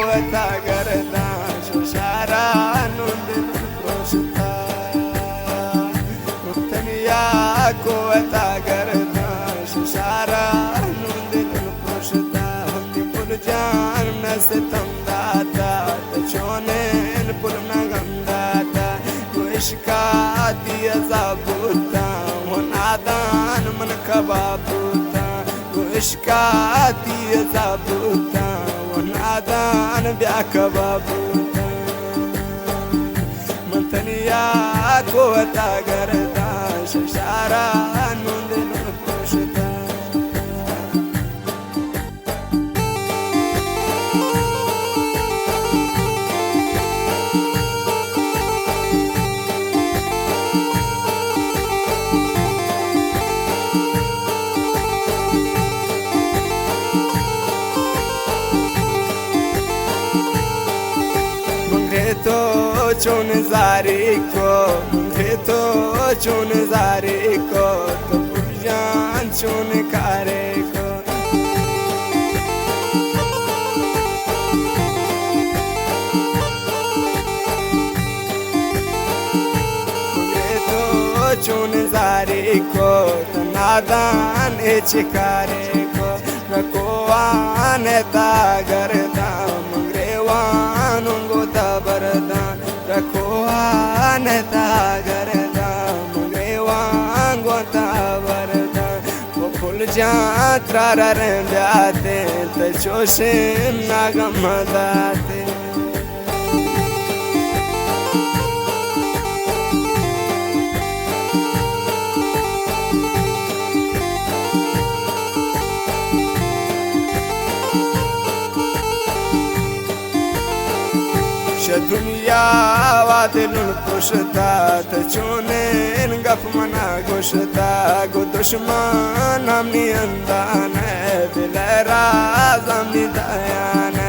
कोता करता शशारा नूंदिन प्रोषता मुक्तनिया कोता करता शशारा नूंदिन प्रोषता हमने पुरजान नस्तम दाता तचोनेन पुरनगम दाता गोइशकाती अजाबुता मुनादान मन कबाबुता गोइशकाती अजाबुता मुनादान ब्याकबाबुता मंतनिया कोता करता शशारा नूंदिन प्रोषता तो चुन जारी को मुझे तो चुन जारी को तो जान चुन कारे को मुझे तो चुन जारी को तो नादान चिकारे को रखो आने तागरदा मंगरेवान बरदान रखो आनता गरदा मुगेवान गोता बरदान वो फुल जात्रा रे ब्याते तचोशे नागम दाते दुनिया वादिलुन पुषता तचोनेन गफ मना घुषता गो दुश्मन हमनी अंदान दिलरा हमनी दयान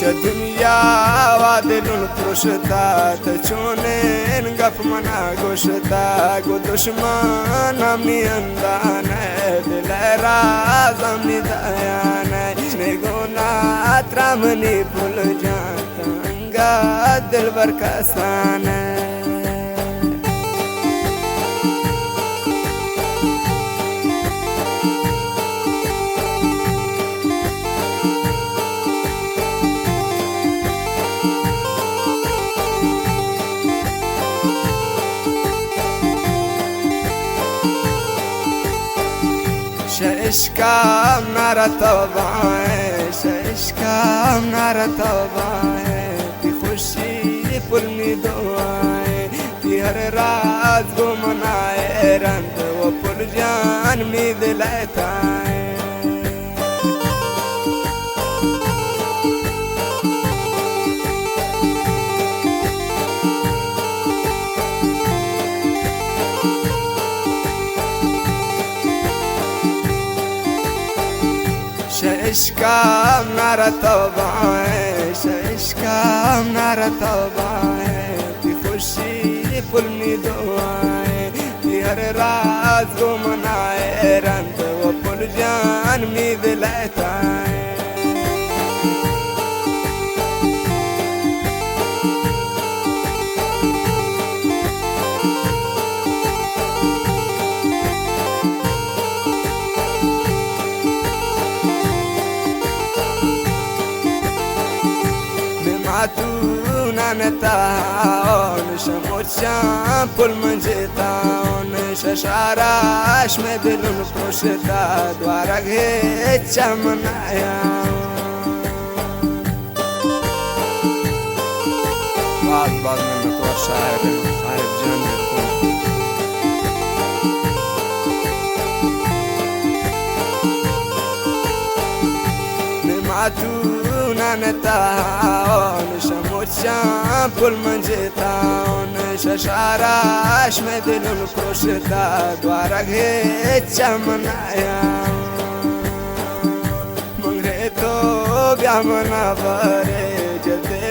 दुनिया वादिलुन पुषता तचोनेन गफ मना घुषता गो दुश्मन हमनी अंदान दिलरा हमनी दयान गुना त्रामनी भूल जाता अंगा दिल बरकसान शइश्काम नारा तबाए शइश्काम नारा तबाए ती खुशी पुलनी दुआए ती हर रात को मनाए रंग वो पुरजान मी दिलाताए शइश्काम नारा तबाए शइश्काम नारा तबाए ती खुशी पुलनी दुआए ती हर रात को मनाए रंग वो पुरजान मी दिलाताए तू नताओन शमोचा पुल मंजेताओन शशाराश में दिलुन पुषता द्वारा घे चमनाया बाद में तो शायर जाने तू नताओन शमोचा पुल मंजेताओन शशाराश में दिलुन पुषता द्वारा घे चमनाया मंगरे तो ब्यामना बरे जते